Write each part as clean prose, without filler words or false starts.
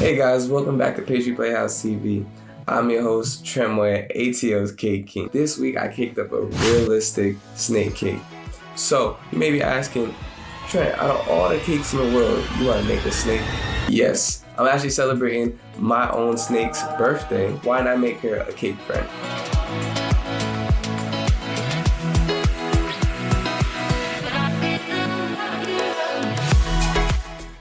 Hey guys, welcome back to Pastry Playhouse TV. I'm your host, Trent Moya, ATO's Cake King. This week I caked up a realistic snake cake. So, you may be asking, Trent, out of all the cakes in the world, you want to make a snake? Yes, I'm actually celebrating my own snake's birthday. Why not make her a cake friend?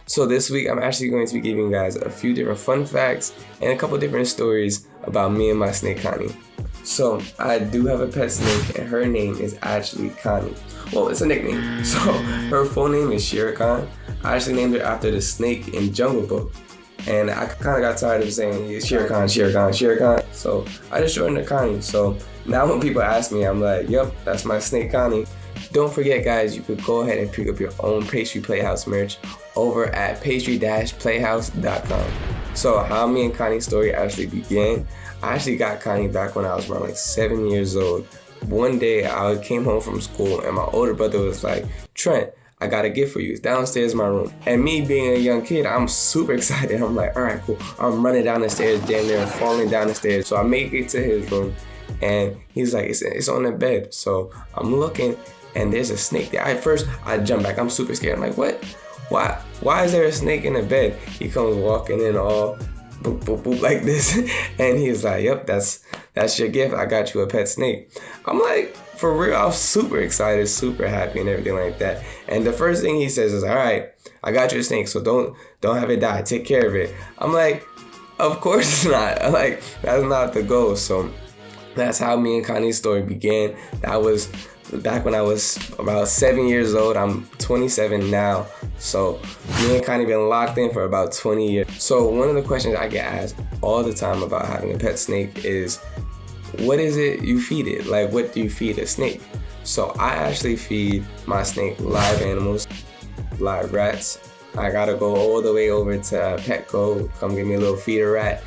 So this week, I'm actually going to be giving you guys a few different fun facts and a couple different stories about me and my snake, Connie. So I do have a pet snake and her name is actually Connie. Well, it's a nickname. So her full name is Shere Khan. I actually named her after the snake in Jungle Book. And I kind of got tired of saying Shere Khan, Shere Khan, Shere Khan. So I just shortened it to Connie. So now when people ask me, I'm like, yep, that's my snake, Connie. Don't forget, guys, you could go ahead and pick up your own Pastry Playhouse merch over at pastry-playhouse.com. So how me and Connie's story actually began, I actually got Connie back when I was around like 7 years old. One day I came home from school and my older brother was like, Trent, I got a gift for you. It's downstairs in my room. And me being a young kid, I'm super excited. I'm like, all right, cool. I'm running down the stairs, damn near falling down the stairs. So I make it to his room and he's like, it's on the bed. So I'm looking and there's a snake there. At first I jump back. I'm super scared. I'm like, what? Why is there a snake in the bed? He comes walking in all boop, boop, boop like this. And he's like, yep, that's your gift. I got you a pet snake. I'm like, for real, I was super excited, super happy and everything like that. And the first thing he says is, all right, I got you a snake, so don't have it die. Take care of it. I'm like, of course not. Like, that's not the goal. So that's how me and Connie's story began. That was back when I was about 7 years old. I'm 27 now. So me and Connie been locked in for about 20 years. So one of the questions I get asked all the time about having a pet snake is, what is it you feed it? Like, what do you feed a snake? So I actually feed my snake live animals, live rats. I gotta go all the way over to Petco, come get me a little feeder rat,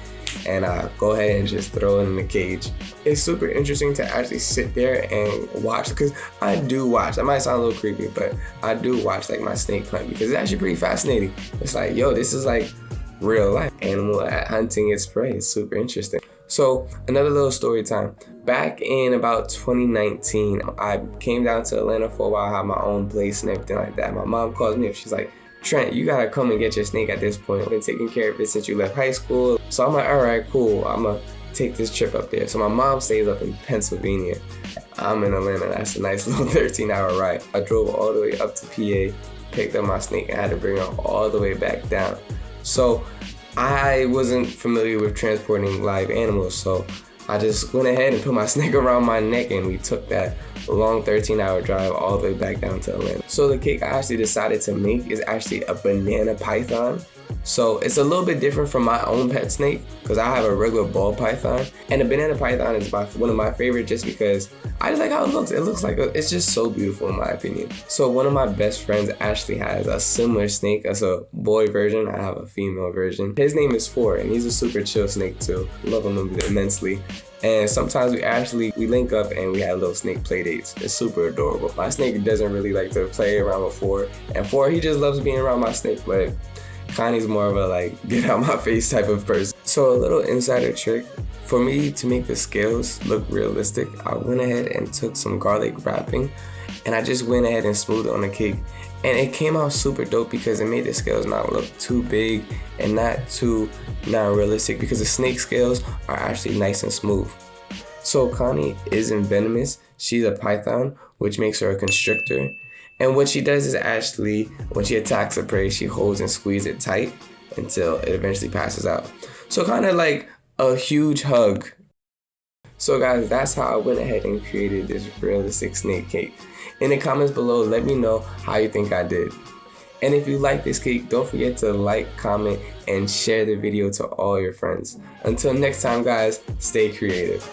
and I go ahead and just throw it in the cage. It's super interesting to actually sit there and watch, because I do watch. That might sound a little creepy, but I do watch like my snake hunt because it's actually pretty fascinating. It's like, yo, this is like real life animal at hunting its prey. It's super interesting. So another little story time. Back in about 2019, I came down to Atlanta for a while. I had my own place and everything like that. My mom calls me up. She's like, Trent, you gotta come and get your snake at this point. I've been taking care of it since you left high school. So I'm like, all right, cool. I'm gonna take this trip up there. So my mom stays up in Pennsylvania. I'm in Atlanta. That's a nice little 13-hour ride. I drove all the way up to PA, picked up my snake, and had to bring her all the way back down. So I wasn't familiar with transporting live animals, so I just went ahead and put my snake around my neck and we took that long 13-hour drive all the way back down to Atlanta. So the cake I actually decided to make is actually a banana python. So it's a little bit different from my own pet snake because I have a regular ball python, and the banana python is one of my favorite just because I just like how it looks. It looks like it's just so beautiful in my opinion. So one of my best friends actually has a similar snake as a boy version. I have a female version. His name is Four and he's a super chill snake too. Love him immensely. And sometimes we link up and we have little snake play dates. It's super adorable. My snake doesn't really like to play around with Four, and Four, he just loves being around my snake, but Connie's more of a like get out my face type of person. So a little insider trick, for me to make the scales look realistic, I went ahead and took some garlic wrapping and I just went ahead and smoothed it on the cake. And it came out super dope because it made the scales not look too big and not too non-realistic because the snake scales are actually nice and smooth. So Connie isn't venomous, she's a python, which makes her a constrictor. And what she does is actually, when she attacks a prey, she holds and squeezes it tight until it eventually passes out. So kind of like a huge hug. So guys, that's how I went ahead and created this realistic snake cake. In the comments below, let me know how you think I did. And if you like this cake, don't forget to like, comment, and share the video to all your friends. Until next time guys, stay creative.